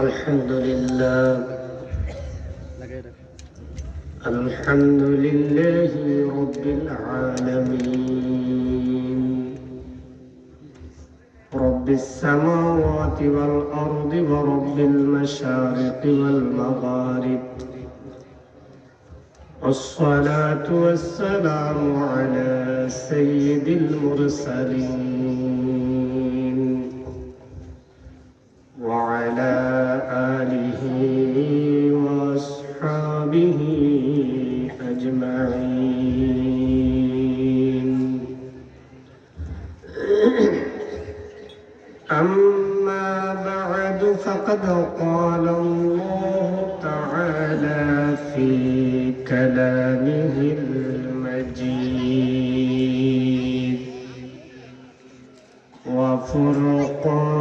الحمد لله الحمد لله رب العالمين رب السماوات والأرض ورب المشارق والمغارب والصلاة والسلام على سيد المرسلين وعلى آله وأصحابه أجمعين أما بعد فقد قال الله تعالى في كلامه المجيد وفرقانه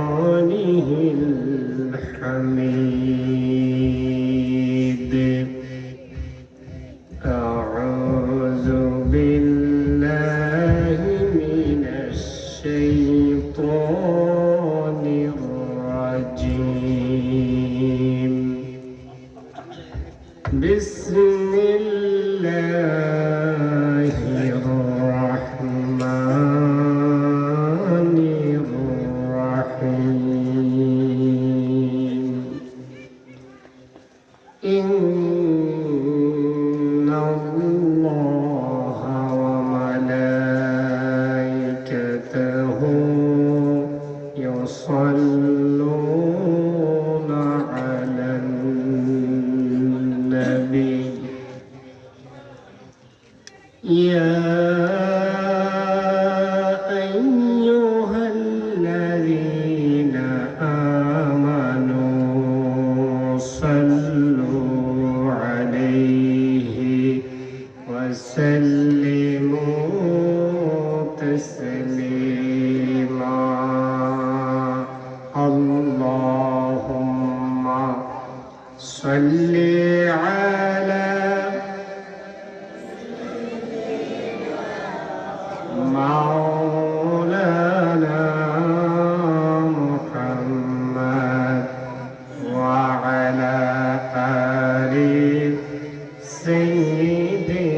الحميد أعوذ بالله من الشيطان الرجيم بسم الله الرحمن الرحيم إن الله وملائكته يصلون على النبي يا أيها الذين آمنوا صلوا عليه وسلموا تسليما اللهم صل على مولانا محمد وعلى آل سيدنا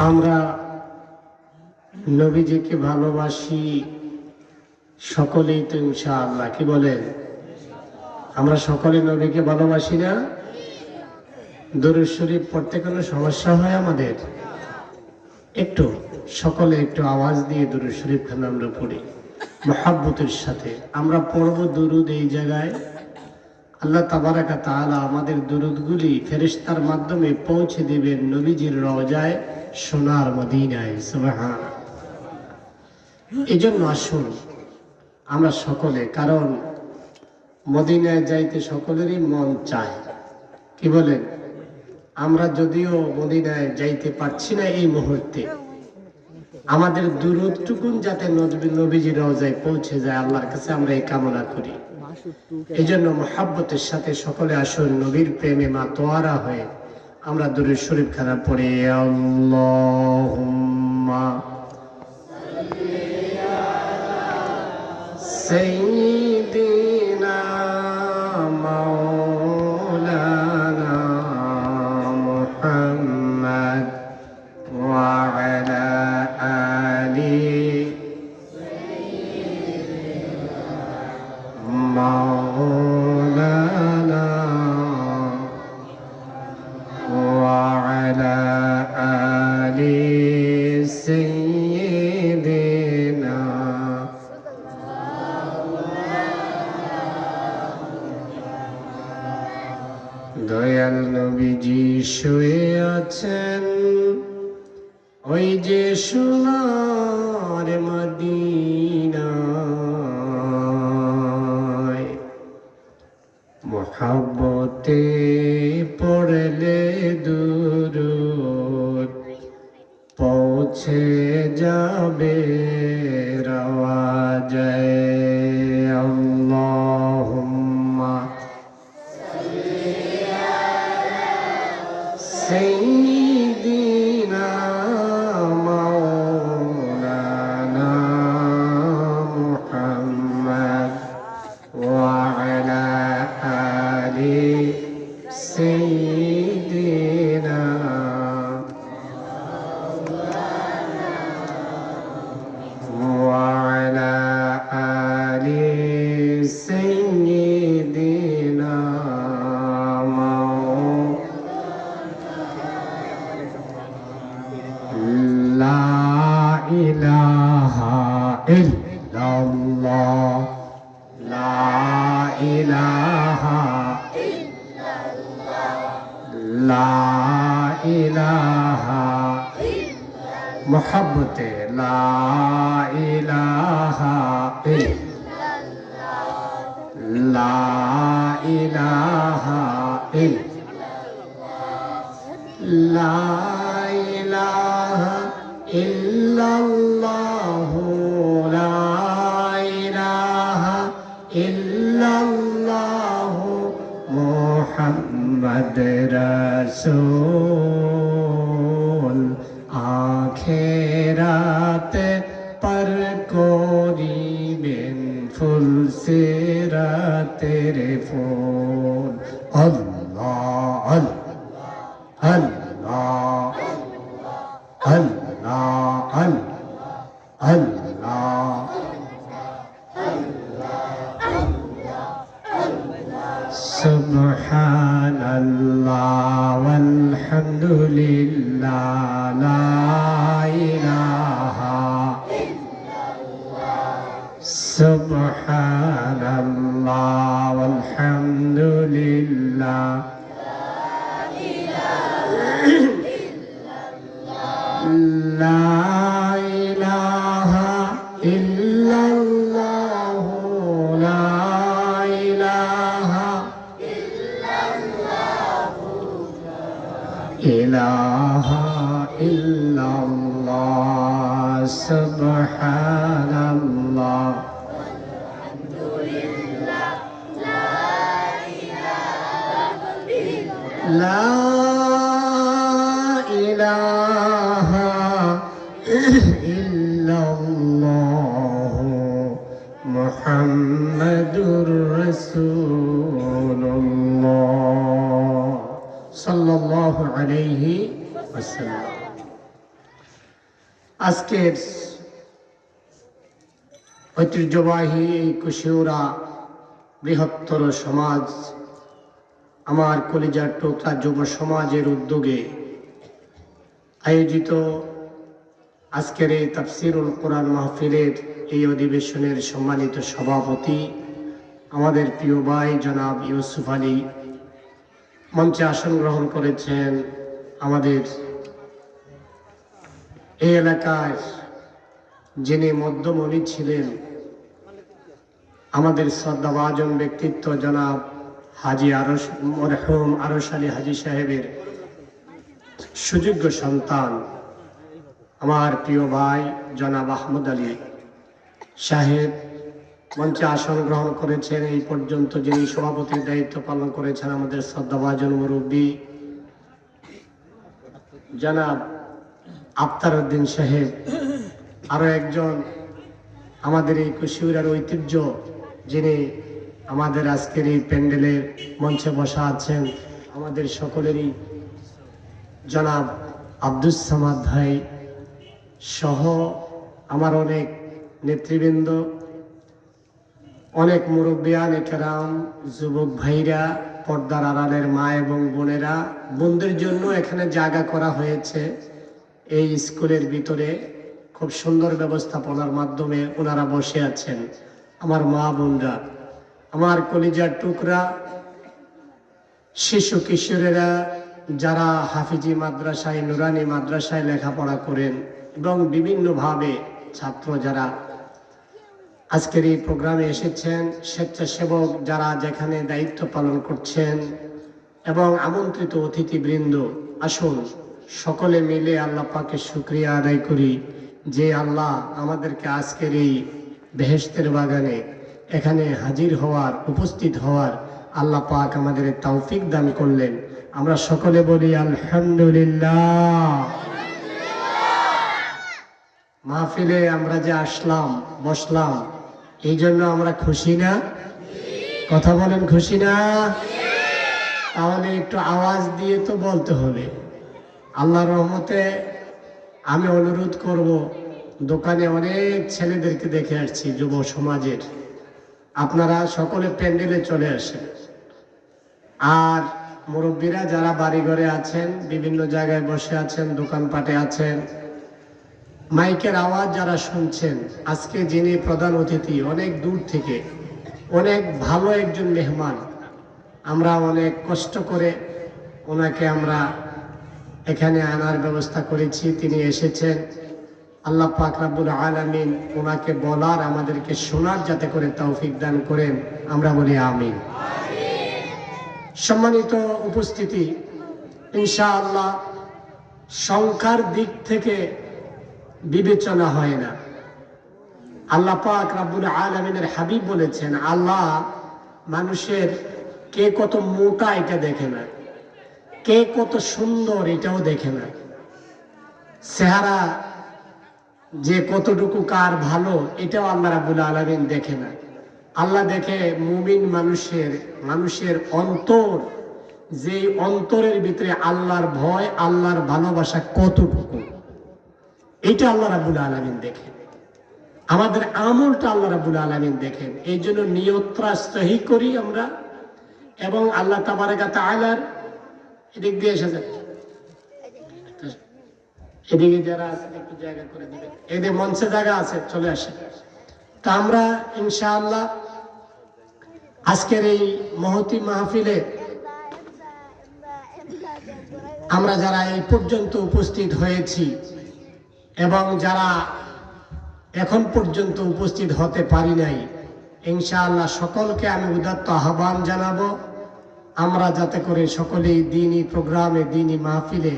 আমরা নবীজিকে ভালোবাসি সকলেই তো ইনশাআল্লাহ, কি বলেন? আমরা সকলে নবীকে ভালোবাসি না? দরুদ শরীফ পড়তে কোনো সমস্যা হয় আমাদের? একটু সকলে একটু আওয়াজ দিয়ে দরুদ শরীফ খান আমরা পড়ি মহব্বতের সাথে। আমরা পড়ব দুরুদ এই জায়গায়। আল্লাহ তাবারাকা তাআলা আমাদের দুরুদগুলি ফেরেশতার মাধ্যমে পৌঁছে দিবেন নবীজির রওজায়, সোনার মদিনায়। সুবহানাল্লাহ। এজন্য আসুন আমরা সকলে, কারণ মদিনায় যাইতে সকলেরই মন চায়, কি বলেন? আমরা যদিও মদিনায় যাইতে পারছি না এই মুহূর্তে, আমাদের দুরূদটুকুন যাতে নবীজির রওজায় পৌঁছে যায়, আল্লাহর কাছে আমরা এই কামনা করি। এই জন্য মহব্বতের সাথে সকলে আসুন নবীর প্রেমে মাতোয়ারা হয়ে আমরা দুরূদ শরীফ খানা পড়ি। আল্লাহুম্মা সাইয়্যিদিনা মাওলানা মুহাম্মদ ওয়া আলা আলি মাওলানা ওয়া আলা আলি সাইয়্যিদিনা। দয়াল নবীজি শুয়ে আছেন ওই যে সোনার মদিনায়, মহব্বতে পড়লে দুরূদ পৌঁছে যাবে রওজায়। আল্লাহুম্মা সাইয়্যিদিনা سيدنا وعلى آل سيدنا لا إله إلا الله لا إله لا إله محبت لا إله إلا لا إله إلا لا إله إلا الله لا إله إلا الله محمد رسول آخرات پر করিবেন ফুল সিরাতের ফুল আল্লাহ আল্লাহ আল্লাহ আল্লাহ আল্লাহ সুবহানাল্লাহ ওয়ালহামদুলিল্লাহ লা ইলাহা সুবহানাল্লাহ ওয়ালহামদুলিল্লাহ লা ইলাহা ইল্লাল্লাহ লা ইলাহা ইলাহা ইল্লাল্লাহ সুবহানাল্লাহ লা ইলাহা ইল্লাল্লাহ মুহাম্মাদুর রাসূলুল্লাহ সাল্লাল্লাহু আলাইহি ওয়াসাল্লাম। আজকের ঐতিহ্যবাহী এই কুশিওরা বৃহত্তর সমাজ আমার কলিজার টুকরা যুব সমাজের উদ্যোগে আয়োজিত আজকের এই তাফসিরুল কোরআন মাহফিলের এই অধিবেশনের সম্মানিত সভাপতি আমাদের প্রিয় ভাই জনাব ইউসুফ আলী মঞ্চে আসন গ্রহণ করেছেন। আমাদের এই এলাকায় যিনি মধ্যমণি ছিলেন আমাদের শ্রদ্ধাভাজন ব্যক্তিত্ব জনাব হাজি মরহুম আরশ আলী হাজি সাহেবের সুযোগ্য সন্তান আমার প্রিয় ভাই জনাব আহমদ আলী সাহেব মঞ্চে আসন গ্রহণ করেছেন। এই পর্যন্ত যিনি সভাপতির দায়িত্ব পালন করেছেন আমাদের শ্রদ্ধাভাজন মুরব্বী জনাব আফতার উদ্দিন সাহেব, আরো একজন আমাদের এই কুশিওরার ঐতিহ্য যিনি আমাদের আজকের এই প্যান্ডেলের মঞ্চে বসা আছেন আমাদের সকলেরই জনাব আব্দুস সামাদ ভাই সহ আমার অনেক নেতৃবৃন্দ, অনেক মুরব্বিয়ান কেরাম, যুবক ভাইরা, পর্দার আড়ালের মা এবং বোনেরা, বোনদের জন্য এখানে জায়গা করা হয়েছে এই স্কুলের ভিতরে। খুব সুন্দর ব্যবস্থাপনার মাধ্যমে ওনারা বসে আছেন। আমার মা বোনরা, আমার কলিজার টুকরা শিশু কিশোরেরা যারা হাফিজি মাদ্রাসায়, নুরানি মাদ্রাসায় লেখাপড়া করেন এবং বিভিন্নভাবে ছাত্র যারা আজকের এই প্রোগ্রামে এসেছেন, স্বেচ্ছাসেবক যারা যেখানে দায়িত্ব পালন করছেন এবং আমন্ত্রিত অতিথিবৃন্দ, আসুন সকলে মিলে আল্লাহ পাকের শুকরিয়া আদায় করি যে আল্লাহ আমাদেরকে আজকের এই বেহেশতের বাগানে এখানে হাজির হওয়ার, উপস্থিত হওয়ার আল্লাহ পাক আমাদের তৌফিক দান করলেন। আমরা সকলে বলি আলহামদুলিল্লাহ। মাহফিলে আমরা যে আসলাম, বসলাম, এই জন্য আমরা খুশি না? কথা বলেন, খুশি না? তাহলে একটু আওয়াজ দিয়ে তো বলতে হবে। আল্লাহর রহমতে আমি অনুরোধ করব, দোকানে অনেক ছেলেদেরকে দেখে আসছি যুব সমাজের, আপনারা সকলে প্যান্ডেলে চলে আসেন। আর মুরব্বীরা যারা বাড়িঘরে আছেন, বিভিন্ন জায়গায় বসে আছেন, দোকানপাটে আছেন, মাইকের আওয়াজ যারা শুনছেন, আজকে যিনি প্রধান অতিথি অনেক দূর থেকে, অনেক ভালো একজন মেহমান, আমরা অনেক কষ্ট করে ওনাকে আমরা এখানে আনার ব্যবস্থা করেছি। তিনি এসেছেন, আল্লাহ পাক রব্বুল আলামিন ওনাকে বলার, আমাদেরকে শোনার যাতে করে তৌফিক দান করেন, আমরা বলি আমিন। সম্মানিত উপস্থিতি, ইনশাআল্লাহ সংখ্যার দিক থেকে বিবেচনা হয় না। আল্লাহ পাক রব্বুল আলামিনের হাবিব বলেছেন, আল্লাহ মানুষের কে কত মোটা এটা দেখে না, কে কত সুন্দর এটাও দেখে না, চেহারা যে কতটুকু কার ভালো এটাও আল্লাহ রাব্বুল আলামিন দেখে না। আল্লাহ দেখে মুমিন মানুষের অন্তর, যে অন্তরের ভিতরে আল্লাহর ভয়, আল্লাহর ভালোবাসা কতটুকু, এটা আল্লাহ রাব্বুল আলামিন দেখেন। আমাদের আমলটা আল্লাহ রাব্বুল আলামিন দেখেন। এই জন্য নিয়তটা সহি করি আমরা, এবং আল্লাহ তাবারাকা তাআলার এদিক দিয়ে এসেছে, এদিকে যারা আছে একটু জায়গা করে দিবেন, এদিকে মঞ্চে জায়গা আছে, চলে আসে। তা আমরা ইনশাআল্লাহ আজকের এই মহতি মাহফিলে আমরা যারা এই পর্যন্ত উপস্থিত হয়েছি এবং যারা এখন পর্যন্ত উপস্থিত হতে পারি নাই, ইনশাআল্লাহ সকলকে আমি উদাত্ত আহ্বান জানাবো, আমরা যাতে করে সকলেই দ্বীনি প্রোগ্রামে, দ্বীনি মাহফিলে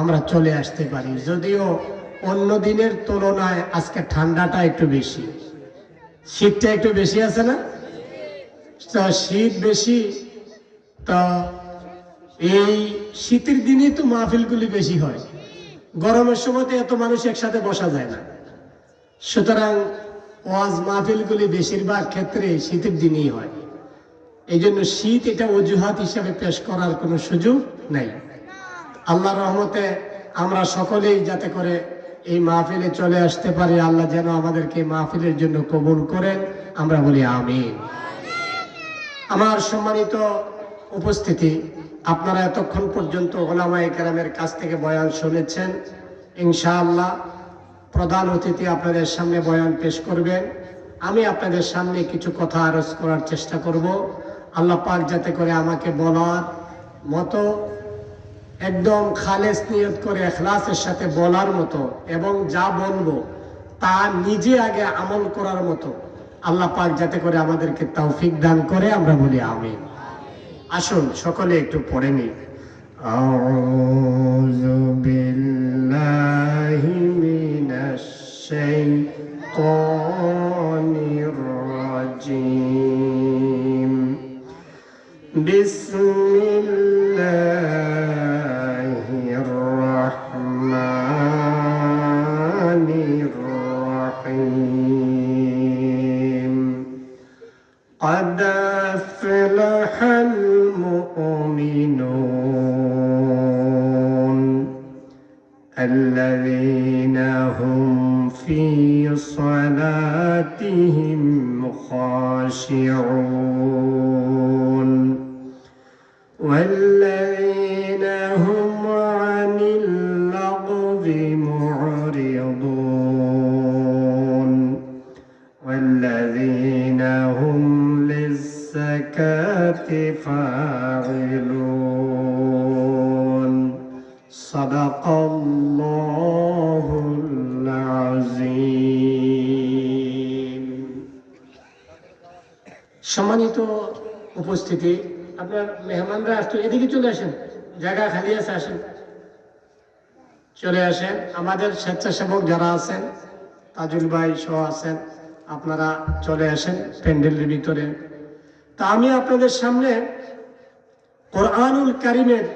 আমরা চলে আসতে পারি। যদিও অন্য দিনের তুলনায় আজকে ঠান্ডাটা একটু বেশি, শীতটা একটু বেশি আছে না? তো শীত বেশি, তো এই শীতের দিনই তো মাহফিলগুলি বেশি হয়, গরমের সময় তো এত মানুষ একসাথে বসা যায় না। সুতরাং ওয়াজ মাহফিলগুলি বেশিরভাগ ক্ষেত্রে শীতের দিনই হয়। এই জন্য শীত এটা অজুহাত হিসাবে পেশ করার কোনো সুযোগ নাই। আল্লাহর রহমতে আমরা সকলেই যাতে করে এই মাহফিলে চলে আসতে পারি, আল্লাহ যেন আমাদেরকে মাহফিলের জন্য কবুল করেন, আমরা বলি আমিন। আমার সম্মানিত উপস্থিতি, আপনারা এতক্ষণ পর্যন্ত উলামায়ে কেরামের কাছ থেকে বয়ান শুনেছেন। ইনশাআল্লাহ প্রধান অতিথি আপনাদের সামনে বয়ান পেশ করবেন। আমি আপনাদের সামনে কিছু কথা আরজ করার চেষ্টা করব। আল্লাহ পাক যাতে করে আমাকে বলার মতো একদম খালেস নিয়ত করে ইখলাসের সাথে বলার মতো, এবং যা বলবো তা নিজে আগে আমল করার মতো আল্লাহ পাক যাতে করে আমাদেরকে তৌফিক দান করে, আমরা বলি আমিন। আসুন সকলে একটু পড়ে নিই। আউযু বিল্লাহি মিনাশ শাইতানির রাজীম। বিসমিল্লাহির রাহমানির রাহিম। قد أفلح المؤمنون الذين هم في صلاتهم خاشعون والذين هم عن اللغو معرضون والذين هم للزكاة فاعلون صدق الله العظيم। সম্মানিত উপস্থিতি, আপনার মেহমানরা আসতো, এদিকে চলে আসেন, জায়গা খালি আছে, আসেন, চলে আসেন। আমাদের স্বেচ্ছাসেবক যারা আছেন, তাজুল ভাই সহ আছেন, আপনারা চলে আসেন প্যান্ডেলের ভিতরে। তা আমি আপনাদের সামনে কোরআনুল কারীমের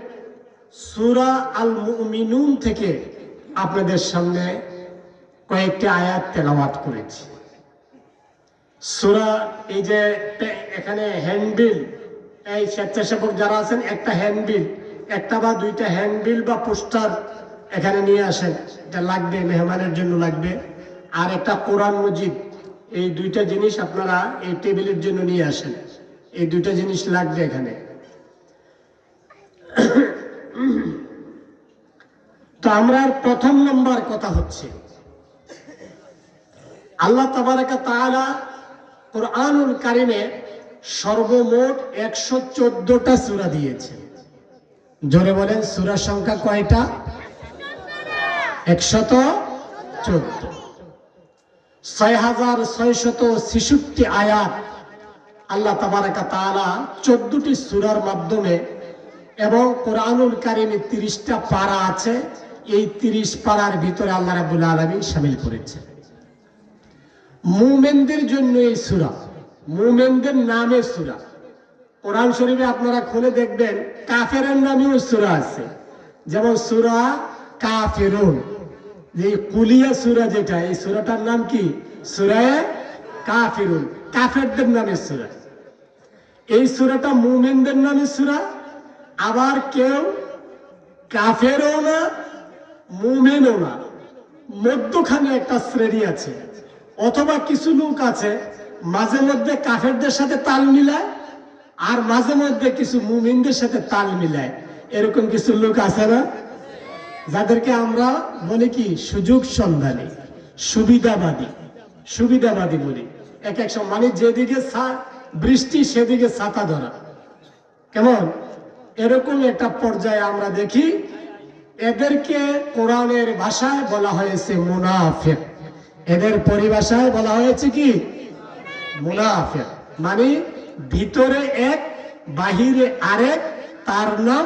সূরা আল মুমিনুন থেকে আপনাদের সামনে কয়েকটি আয়াত তেলাওয়াত করেছি। সূরা, এই যে এখানে হ্যান্ডবিল এই স্বেচ্ছাসেবক যারা আছেন একটা হ্যান্ডবিল, একটা বা দুইটা হ্যান্ডবিল বা পোস্টার এখানে নিয়ে আসেন, এটা লাগবে, মেহমানের জন্য লাগবে। আর একটা কোরআন মজিদ, এই দুইটা জিনিস আপনারা এই টেবিলের জন্য নিয়ে আসেন। এই দুইটা জিনিস লাগবে এখানে। তো আমরা প্রথম নম্বর কথা হচ্ছে, আল্লাহ তাবারাকা তাআলা কুরআনুল কারীমে সর্বমোট 114টা সূরা দিয়েছেন। জোরে বলেন, সূরার সংখ্যা কয়টা? 114। 6666 আয়াত আল্লাহ তাবারাকা তাআলা 14টি সূরার মাধ্যমে, এবং কোরআনুল কারীমে 30টা পারা আছে। এই 30 পারার ভিতরে আল্লাহ রাব্বুল আলামিন শামিল করেছে মুমিনদের জন্য এই সূরা, মুমিনদের নামে সূরা। কোরআন শরীফে আপনারা খুলে দেখবেন কাফেরের নামেও সূরা আছে, যেমন সূরা কাফিরুন। যে কুলিয়া সূরা যেটা, এই সূরাটার নাম কি? সূরা কাফিরুন, কাফেরদের নামে সূরা। এই সূরাটা মুমিনদের নামে সূরা। আবার কেউ কাফেরও না, মুমিনও না, মধ্যখানে একটা শ্রেণী আছে। অথবা কিছু লোক আছে মাঝে মধ্যে কাফেরদের সাথে তাল মিলায়, আর মাঝে মধ্যে কিছু মুমিনদের সাথে তাল মিলায়। এরকম কিছু লোক আছে না, যাদেরকে আমরা বলি কি সুযোগ সন্ধানী, সুবিধাবাদী। সুবিধাবাদী বলি। এক এক সময় মানে যেদিকে বৃষ্টি সেদিকে ছাতা ধরা, কেমন এরকম একটা পর্যায়ে আমরা দেখি। এদেরকে কোরআনের ভাষায় বলা হয়েছে মুনাফিক, এদের পরিভাষায় বলা হয়েছে কি? মুনাফিক। মানে ভিতরে এক বাহিরে আরেক, তার নাম,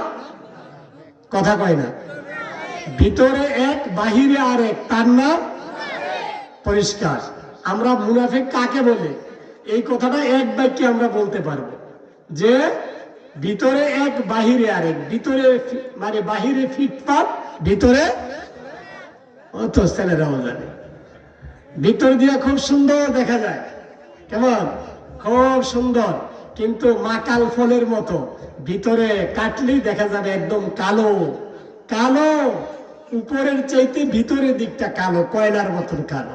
কথা কয় না, ভিতরে এক বাহিরে আরেক, তার নাম পরিষ্কার। আমরা মুনাফিক কাকে বলে, এই কথাটা এক বাক্যে আমরা বলতে পারবো যে ভিতরে এক বাহিরে আরেক। ভিতরে মানে বাহিরে ফিটফাট, ভিতরে অত ছেলেরাও জানে, ভিতর দিয়ে খুব সুন্দর দেখা যায়, কেমন খুব সুন্দর, কিন্তু মাকাল ফলের মতো ভিতরে কাটলেই দেখা যাবে একদম কালো কালো। উপরের চাইতে ভিতরের দিকটা কালো, কয়লার মতন কালো।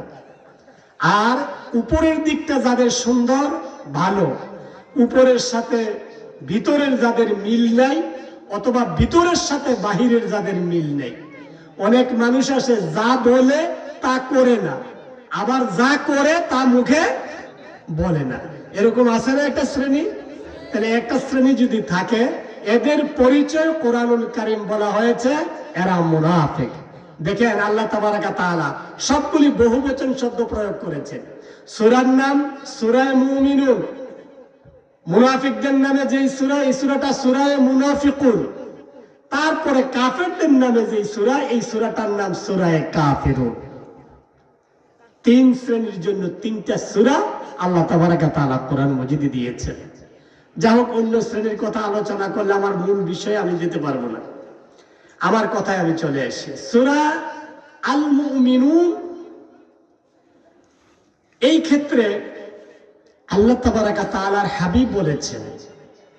আর উপরের দিকটা যাদের সুন্দর ভালো, উপরের সাথে ভিতরের যাদের মিল নাই, অথবা ভিতরের সাথে বাহিরের যাদের মিল নেই। অনেক মানুষ আছে যা বলে তা করে না, আবার যা করে তা মুখে বলে না। এরকম আছে না একটা শ্রেণী? তাহলে একটা শ্রেণী যদি থাকে, এদের পরিচয় কোরআনুল কারীম বলা হয়েছে এরা মুনাফিক। দেখেন আল্লাহ তাবারাকা তাআলা সবগুলি বহুবচন শব্দ প্রয়োগ করেছেন। সূরার নাম সূরা মুমিনুন। মুনাফিকদের নামে যেই সূরা, এই সূরাটা সূরা মুনাফিকুন। তারপরে কাফেরদের নামে যেই সূরা, এই সূরাটার নাম সূরা কাফিরুন। তিন শ্রেণীর জন্য তিনটা সূরা আল্লাহ তাবারাকা তাআলা কোরআন মাজিদে দিয়েছেন। যা হোক, অন্য শ্রেণীর কথা আলোচনা করলে আমার মূল বিষয়ে আমি যেতে পারবো না, আমার কথায় আমি চলে আসি। সূরা আল মুমিনুন, এই ক্ষেত্রে আল্লাহ তাবারাকা তাআলার হাবিব বলেছেন,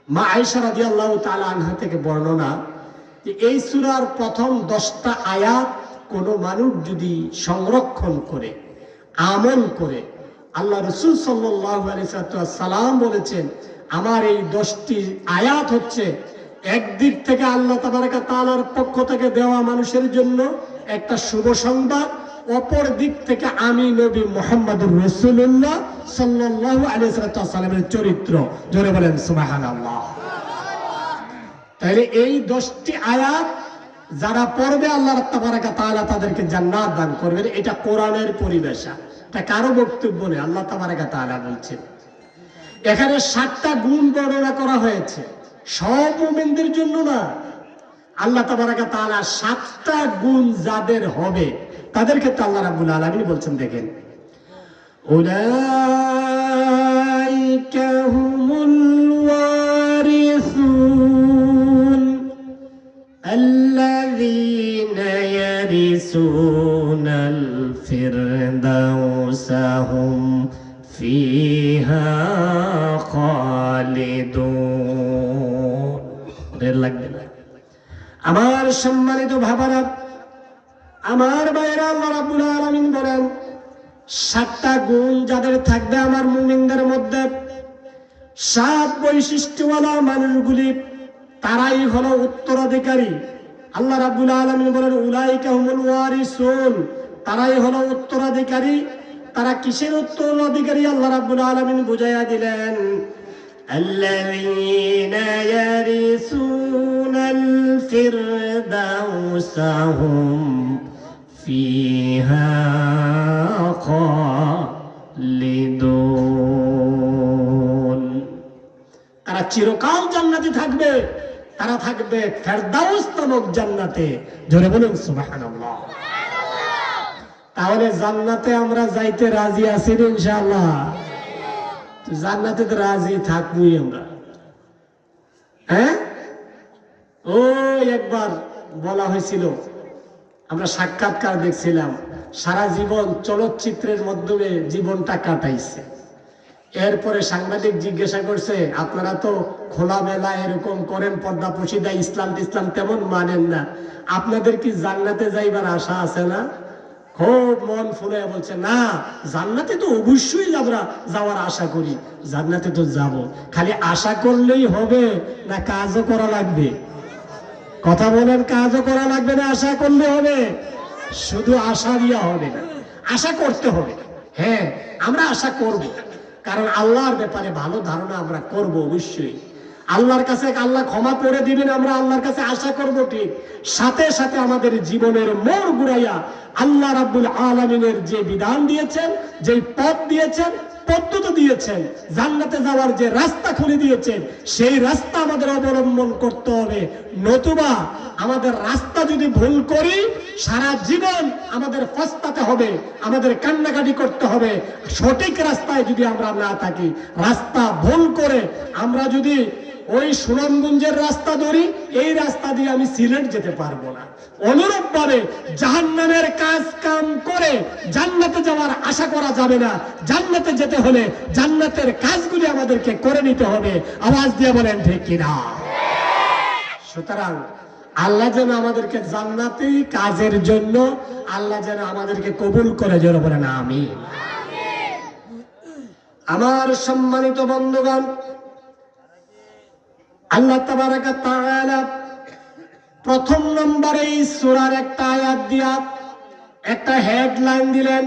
মা আয়েশা রাদিয়াল্লাহু তাআলা আনহা থেকে বর্ণনা, যে এই সূরার প্রথম 10টা আয়াত কোনো মানুষ যদি সংরক্ষণ করে, আমল করে, আল্লাহ রাসূল সাল্লাল্লাহু আলাইহি সাল্লাম বলেছেন, আমার এই 10টি আয়াত হচ্ছে একদিক থেকে আল্লাহ তাবারাকা তাআলার পক্ষ থেকে দেওয়া মানুষের জন্য একটা শুভ সংবাদ, অপর দিক থেকে আমি নবী মুহাম্মদুর রাসূলুল্লাহ সাল্লাল্লাহু আলাইহি সাল্লামের চরিত্র। জোরে বলেন সুবহানাল্লাহ। তাহলে এই 10টি আয়াত যারা পড়বে আল্লাহ তাবারাকা তাআলা তাদেরকে জান্নাত দান করবেন। এটা কোরআনের পরিভাষা, এটা কারো বক্তব্য নেই, আল্লাহ তাবারাকা তাআলা বলছেন। এখানে 7টা গুণ বর্ণনা করা হয়েছে, সব মুমিনদের জন্য না। আল্লাহ তাবারাকা তাআলা 7টা গুণ যাদের হবে তাদেরকে তো আল্লাহ রাব্বুল আলামিন বলছেন, দেখেন, উলাইকা হুমুল ওয়ারিসুন আল্লাযীনা ইয়ারিসুনাল ফিরদাউসা হুম ফিহা খালিদুন। রেল লাগবে না। আমার সম্মানিত ভাবারা, আমার ভাইরা, আল্লাহ রাব্বুল আলামিন বলেন 7টা গুণ যাদের থাকবে আমার মুমিনদের মধ্যে, 7 বৈশিষ্ট্যওয়ালা মানুষগুলি তারাই হলো উত্তরাধিকারী। আল্লাহ রাব্বুল আলামিন বলেন উলাইকা হুমুল ওয়ারিসুন, তারাই হলো উত্তরাধিকারী। তারা কিসের উত্তরাধিকারী? আল্লাহ রাব্বুল আলামিন বুঝাইয়া দিলেন আল্লাযীনা ইয়ারিসুনাল ফিরদাউসা হুম ফিহা খালিদুন। তারা চিরকাল জান্নাতে থাকবে, তারা থাকবে ফেরদাউস নামক জান্নাতে। জোরে বলুন সুবহানাল্লাহ। তাহলে জান্নাতে আমরা যাইতে রাজি আছি ইনশাআল্লাহ? জান্নাতে তো রাজি থাকবই আমরা। হ্যাঁ, ও একবার বলা হয়েছিল, আমরা সাক্ষাৎকার দেখছিলাম, সারা জীবন চলচ্চিত্রের মাধ্যমে জীবনটা কাটাইছে। এরপরে সাংবাদিক জিজ্ঞাসা করছে, আপনারা তো খোলামেলা এরকম করেন, পর্দা পশিদা, ইসলাম তেমন মানেন না, আপনাদের কি জান্নাতে যাইবার আশা আছে না? খুব মন ফুলে বলছে, না জান্নাতে তো অবশ্যই আমরা যাওয়ার আশা করি, জান্নাতে তো যাব। খালি আশা করলেই হবে না কাজও করা লাগবে? কথা বলেন, কাজও করা লাগবে না আশা করলে হবে? শুধু আশা দিয়া হবে না, আশা করতে হবে। হ্যাঁ, আমরা আশা করব, কারণ আল্লাহর ব্যাপারে ভালো ধারণা আমরা করব অবশ্যই। আল্লাহর কাছে আল্লাহ ক্ষমা করে দিবেন, আমরা আল্লাহর কাছে আশা করব ঠিক। সাথে সাথে আমাদের জীবনের মোড় ঘুরাইয়া আল্লাহ রাব্বুল আলামিনের যে বিধান দিয়েছেন, যে পথ দিয়েছেন, পদ্ধতি দিয়েছেন, জান্নাতে যাওয়ার যে রাস্তা খুলে দিয়েছেন, সেই রাস্তা আমাদের অবলম্বন করতে হবে। নতুবা আমাদের রাস্তা যদি ভুল করি, সারা জীবন আমাদের পস্তাতে হবে, আমাদের কান্নাকাটি করতে হবে। সঠিক রাস্তায় যদি আমরা না থাকি, রাস্তা ভুল করে আমরা যদি ওই সুনামগঞ্জের রাস্তা ধরি, এই রাস্তা দিয়ে আমি সিলেট যেতে পারবো না। অনুরূপ ভাবে জাহান্নামের কাজ কাম করে জান্নাতে যাওয়ার আশা করা যাবে না। জান্নাতে যেতে হলে জান্নাতের কাজগুলি আমাদেরকে করে নিতে হবে। আওয়াজ দিয়ে বলেন ঠিক কিনা? সুতরাং আল্লাহ যেন আমাদেরকে জান্নাতি কাজের জন্য আল্লাহ যেন আমাদেরকে কবুল করে, জোরে বলেন আমিন। আমার সম্মানিত বন্ধুগণ, আল্লাহ তাবারাকা তাআলা প্রথম নম্বরে এই সূরার একটা আয়াত দিয়া একটা হেডলাইন দিলেন।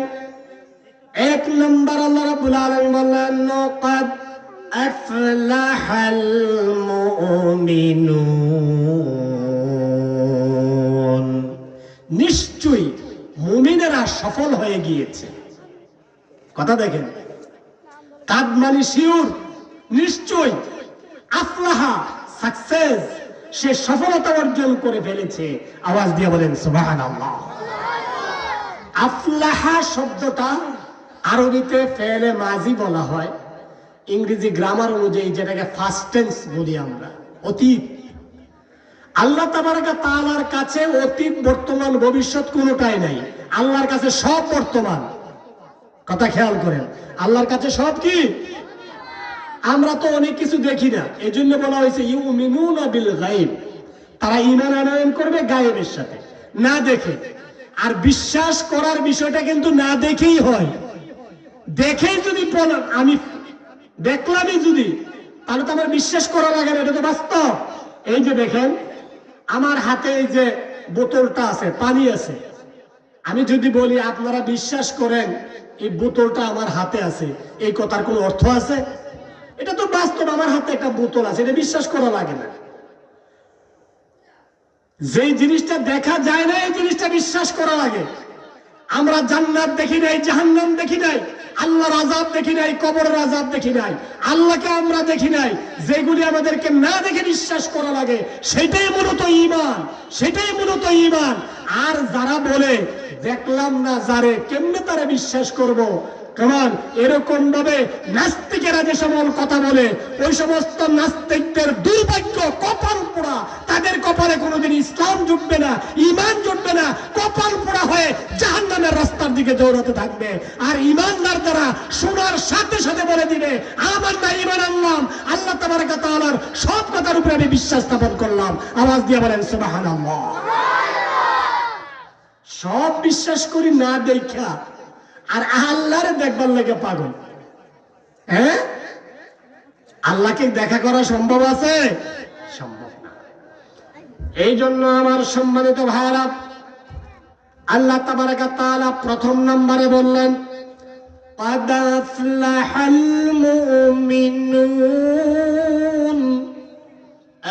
1 নম্বর আল্লাহ রাব্বুল আলামিন বললেন ক্বাদ আফলাহাল মুমিনুন, নিশ্চয়ই মুমিনেরা সফল হয়ে গিয়েছে। কথা দেখেন, কাদ মানে শিওর, নিশ্চয়ই, আফলাহা সাকসেস, সে সফলতা অর্জন করে ফেলেছে। আওয়াজ দিয়ে বলেন সুবহানাল্লাহ। আফলাহা শব্দটা আরবিতে ফেলে মাজি বলা হয়, ইংরেজি গ্রামার অনুযায়ী যেটাকে ফাস্ট টেন্স বলি আমরা, অতীত। আল্লাহ তাবারাকা তাআলার কাছে অতীত, বর্তমান, ভবিষ্যৎ কোনোটাই নাই। আল্লাহর কাছে সব বর্তমান। কথা খেয়াল করেন, আল্লাহর কাছে সব কি? আমরা তো অনেক কিছু দেখি না, এই জন্য বলা হয়েছে ইউমিনুনা বিল গায়ব, তারা ঈমান আনয়ন করবে গায়েবের সাথে, না দেখে। আর বিশ্বাস করার বিষয়টা কিন্তু না দেখেই হয়। দেখেই যদি আমি দেখলামই যদি, তাহলে তো আমার বিশ্বাস করা লাগে না, এটা তো বাস্তব। এই যে দেখেন, আমার হাতে এই যে বোতলটা আছে, পানি আছে, আমি যদি বলি আপনারা বিশ্বাস করেন এই বোতলটা আমার হাতে আছে, এই কথার কোনো অর্থ আছে? এটা তো বাস্তব, আমার হাতে একটা বোতল আছে, এটা বিশ্বাস করা লাগে না। যেই জিনিসটা দেখা যায় না, এই জিনিসটা বিশ্বাস করা লাগে। আমরা জান্নাত দেখি নাই, জাহান্নাম দেখি নাই, আল্লাহর আযাব দেখি নাই, কবরের আযাব দেখি নাই, আল্লাহকে আমরা দেখি নাই। যেগুলি আমাদেরকে না দেখে বিশ্বাস করা লাগে, সেটাই মূলত ঈমান, সেটাই মূলত ঈমান। আর যারা বলে দেখলাম না যারে, কেমনে তারে বিশ্বাস করব? কেমন এরকম ভাবে নাস্তিকেরা যে সমস্ত কথা বলে, ওই সমস্ত নাস্তিকদের দুর্ভাগ্য, কপাল পোড়া। তাদের কপালে কোনোদিন ইসলাম জুটবে না, ঈমান জুটবে না, কপাল পোড়া হয়ে জাহান্নামের রাস্তার দিকে দৌড়াতে থাকবে। আর ঈমানদার দ্বারা শোনার সাথে সাথে বলে দিবে আমান্না ঈমান আনলাম, আল্লাহ তাবারাকা তাআলার সব কথার উপরে আমি বিশ্বাস স্থাপন করলাম। আওয়াজ দিয়ে বলেন সুবহানাল্লাহ। সব বিশ্বাস করি না দেখা, আর আল্লাহরে দেখবার লাগে পাগল। হ্যাঁ, আল্লাহকে দেখা করা সম্ভব আছে? সম্ভব না। এই জন্য আমার সম্মানিত ভাইরা, আল্লাহ তাবারাক ওয়া তাআলা প্রথম নম্বরে বললেন قد أفلح المؤمنون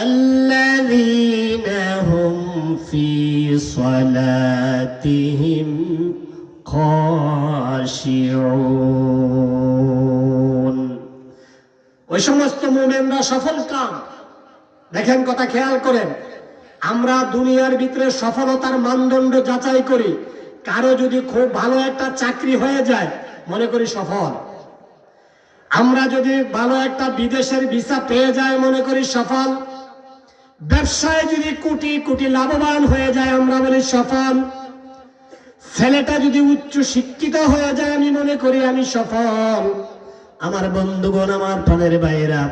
الذين هم في صلاتهم خاشعون। ওই সমস্ত মুমিনরা সফল কাম। দেখেন, কথা খেয়াল করেন, আমরা দুনিয়ার ভিতরে সফলতার মানদণ্ড যাচাই করি। কারো যদি খুব ভালো একটা চাকরি হয়ে যায়, মনে করি সফল। আমরা যদি ভালো একটা বিদেশের ভিসা পেয়ে যাই, মনে করি সফল। ব্যবসায় যদি কোটি কোটি লাভবান হয়ে যায়, আমরা বলি সফল। ছেলেটা যদি উচ্চ শিক্ষিত হয়ে যায়, আমি মনে করি আমি সফল। আমার বন্ধুগণ, আমার প্রাণের ভাইয়েরা,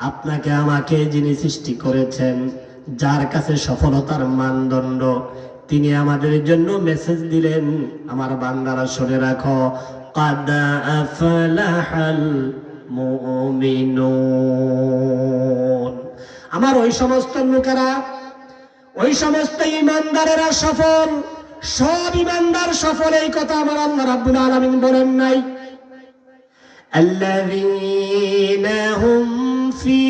আপনাকে আমাকে যিনি সৃষ্টি করেছেন, যার কাছে সফলতার মানদণ্ড, তিনি আমাদের জন্য মেসেজ দিলেন, আমার বান্দারা শুনে রাখো, قد أفلح المؤمنون। আমার ওই সমস্ত লোকেরা, ওই সমস্ত ইমানদারেরা সফল। সব ইমানদার সফল, এই কথা আমার আল্লাহ রাব্বুল আলামিন বলেন নাই? الذين هم في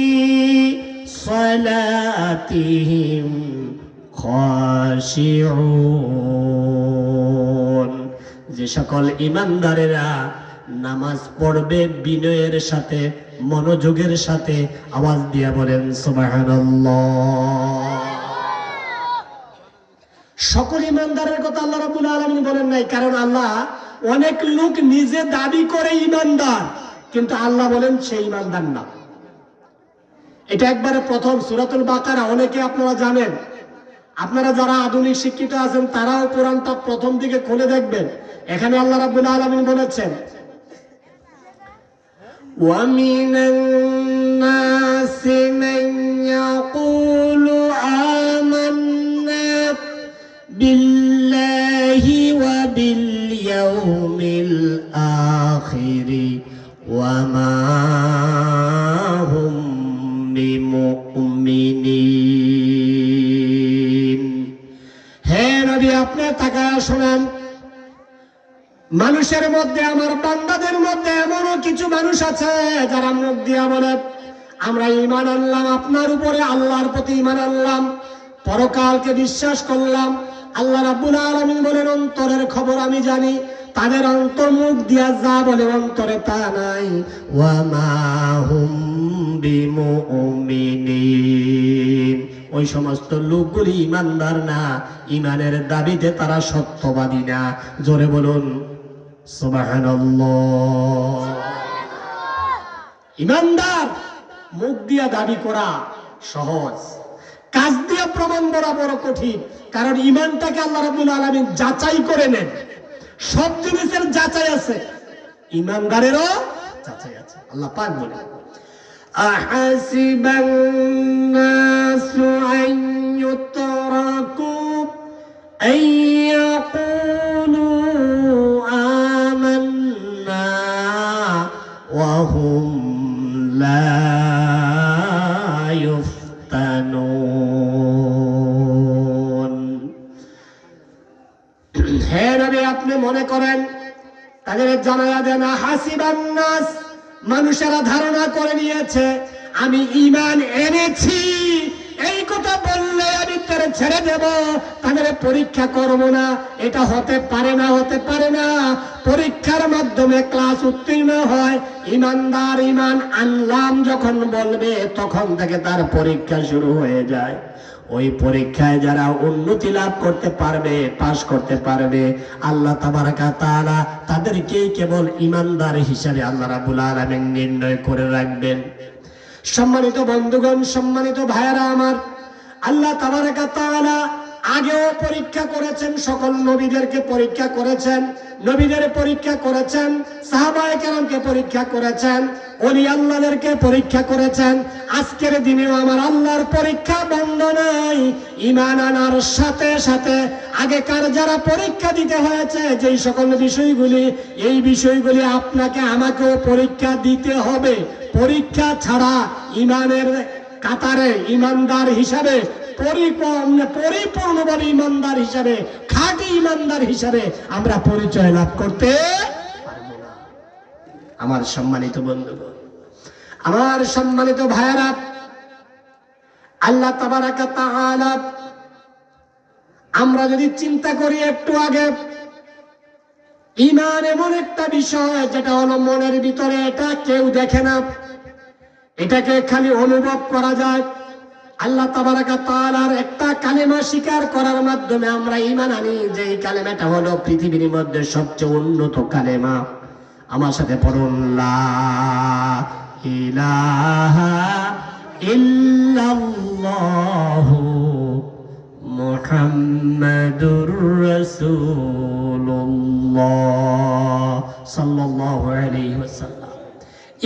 صلاتهم خاشعون। যে সকল ইমানদারেরা নামাজ পড়বে বিনয়ের সাথে, মনোযোগের সাথে, আওয়াজ দিয়া বলেন সুবহানাল্লাহ। সকল ইমানদারের কথা আল্লাহ রাব্বুল আলামিন বলেন নাই, কারণ আল্লাহ, অনেক লোক নিজে দাবি করে ইমানদার, কিন্তু আল্লাহ বলেন সে ইমানদার না। এটা একবারে প্রথম সূরাতুল বাকারা, অনেকে আপনারা জানেন। আপনারা যারা আধুনিক শিক্ষিত আছেন, তারাও কোরআনটা প্রথম দিকে খুলে দেখবেন। এখানে আল্লাহ রাব্বুল আলামিন বলেছেন, وَمِنَ النَّاسِ مَن يَقُولُ آمَنَّا بِاللَّهِ وَبِالْيَوْمِ الْآخِرِ وَمَا هُمْ بِمُؤْمِنِينَ। হে নবী, আপনি তাকায়া শুনেন, মানুষের মধ্যে, আমার বান্দাদের মধ্যে এমনও কিছু মানুষ আছে যারা মুখ দিয়া বলে আমরা ঈমান আনলাম আপনার উপরে, আল্লাহর প্রতি ঈমান আনলাম, পরকালকে বিশ্বাস করলাম। আল্লাহ রাব্বুল আলামিন বলেন, অন্তরের খবর আমি জানি, তাদের অন্তর মুখ দিয়া যা বলে অন্তরে তা নাই। ওয়া মা হুম বিমুমিনিন। ওই সমস্ত লোকগুলি ঈমানদার না, ঈমানের দাবিতে তারা সত্যবাদী না। জোরে বলুন সুবহানাল্লাহ। ঈমানদার মুখ দিয়া দাবি করা সহজ, কাজ দিয়ে প্রমাণ করা বড় কঠিন। কারণ ঈমানটাকে আল্লাহ রাব্বুল আলামিন যাচাই করে নেন। সব জিনিসের যাচাই আছে, ঈমানদারেরও যাচাই আছে। আল্লাহ পাক বলেন, আহাসিবান নাসু আন ইউতরাকু আন ইয়াকুলু আমান্না ওয়া হুম লা ইফতানুন। হে নবী, আপনি মনে করেন, তাদের জানায়া দেন, হাসিবান নাস, মানুষেরা ধারণা করে নিয়েছে আমি ঈমান এনেছি, এই কথা বললে আমি তারে ছেড়ে দেব, তাদের পরীক্ষা করব না। এটা হতে পারে না, হতে পারে না। পরীক্ষার মাধ্যমে ক্লাস উত্তীর্ণ হয়। ঈমানদার ঈমান আনলাম যখন বলবে, তখন থেকে তার পরীক্ষা শুরু হয়ে যায়। ওই পরীক্ষায় যারা উন্নতি লাভ করতে পারবে, পাশ করতে পারবে, আল্লাহ তাবারক ওয়া তাআলা তাদেরকেই কেবল ঈমানদার হিসাবে আল্লাহ রাব্বুল আলামিন নির্ণয় করে রাখবেন। সম্মানিত বন্ধুগণ, সম্মানিত ভাইয়েরা আমার, আল্লাহ তাবারক ওয়া তাআলা আগেও পরীক্ষা করেছেন, সকল নবীদেরকে পরীক্ষা করেছেন, নবীদের পরীক্ষা করেছেন, সাহাবায়ে কেরামকে পরীক্ষা করেছেন, ওলি আল্লাহদেরকে পরীক্ষা করেছেন। আজকের দিনেও আমার আল্লাহর পরীক্ষা বন্ধ নাই। ঈমান আনার সাথে সাথে আগেকার যারা পরীক্ষা দিতে হয়েছে যেই সকল বিষয়গুলি, এই বিষয়গুলি আপনাকে আমাকেও পরীক্ষা দিতে হবে। পরীক্ষা ছাড়া ঈমানের কাতারে ঈমানদার হিসাবে পরিপূর্ণভাবে ঈমানদার হিসাবে, খাঁটি ঈমানদার হিসাবে আমরা পরিচয় লাভ করতে পারবো না। আমার সম্মানিত বন্ধুগণ, আমার সম্মানিত ভাইয়েরা, আল্লাহ তাবারাকা তাআলা, আমরা যদি চিন্তা করি একটু আগে, ঈমান এমন একটা বিষয় যেটা হলো মনের ভিতরে, এটা কেউ দেখে না, এটাকে খালি অনুভব করা যায়। আল্লাহ তাবারাকা তাআলার একটা কালেমা স্বীকার করার মাধ্যমে আমরা ঈমান আনি, যে এই কালেমাটা হলো পৃথিবীর মধ্যে সবচেয়ে উন্নত কালেমা। আমার সাথে পড়ুন, লা ইলাহা ইল্লাল্লাহু মুহাম্মাদুর রাসূলুল্লাহ সাল্লাল্লাহু আলাইহি ওয়াসাল্লাম।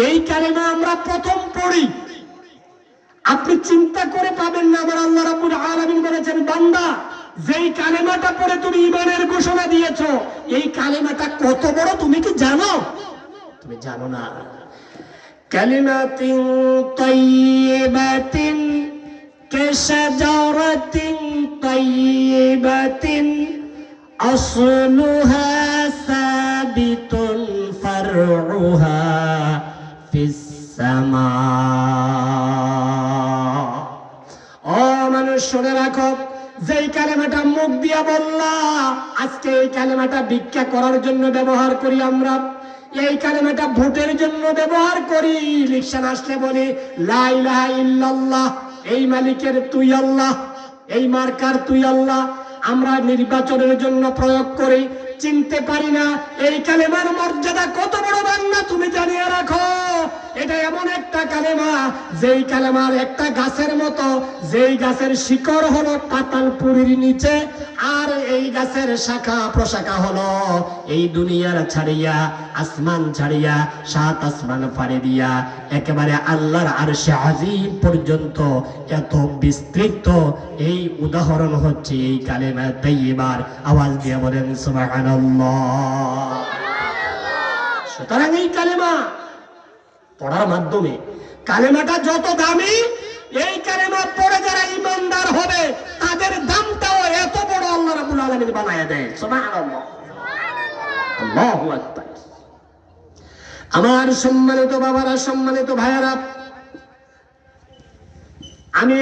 এই কালেমা আমরা প্রথম পড়ি, আপনি চিন্তা করে পাবেন না। আমার আল্লাহ রাব্বুল আলামিন বলেছেন, বান্দা, যেই কালেমাটা পড়ে তুমি ঈমানের ঘোষণা দিয়েছো, এই কালেমাটা কত বড় তুমি কি জানো? তুমি জানো না। কালিমাতিন তাইয়্যিবাতিন কাশাজারাতিন তাইয়্যিবাতিন আসলুহা সাবিতুন ফারউহা ফিস সামা। ও মানুষ, শুনে রাখো, যেই কালেমাটা মুখ দিয়া বললা, আজকে এই কালেমাটা ভিক্ষা করার জন্য ব্যবহার করি আমরা, এই কালেমাটা ভোটের জন্য ব্যবহার করি, ইলেকশন আসলে বলি লা ইলাহা ইল্লাল্লাহ, এই মালিকের তুই আল্লাহ, এই মার্কার তুই আল্লাহ, আমরা নির্বাচনের জন্য প্রয়োগ করি। চিনতে পারি না এই কালেমার মর্যাদা কত বড়। বাংলা, তুমি জানিয়ে রাখো, এটা এমন একটা কালেমা, যেই কালেমার একটা গাছের মতো, যেই গাছের শিকড় হলো পাতালপুরীর নিচে, আর এই গাছের শাখা প্রশাখা হলো এই দুনিয়ার ছাড়িয়া, আসমান ছাড়িয়া, সাত আসমান পাড়ি দিয়া একেবারে আল্লাহর আরশে আজিম পর্যন্ত এত বিস্তৃত। এই উদাহরণ হচ্ছে এই কালেমা তাইয়্যিবার। আওয়াজ দিয়ে বলেন সুবহানাল্লাহ। সুতরাং এই কালেমা পড়ার মাধ্যমে, কালেমাটা যত দামি, এই কালেমা পড়ে যারা ঈমানদার হবে তাদের দামটাও এত বড় আল্লাহ রাব্বুল আলামিন বানায়া দেয়। সুবহানাল্লাহ, আল্লাহু আকবার। আমার সম্মানিত বাবারা, সম্মানিত ভাইয়েরা, আমি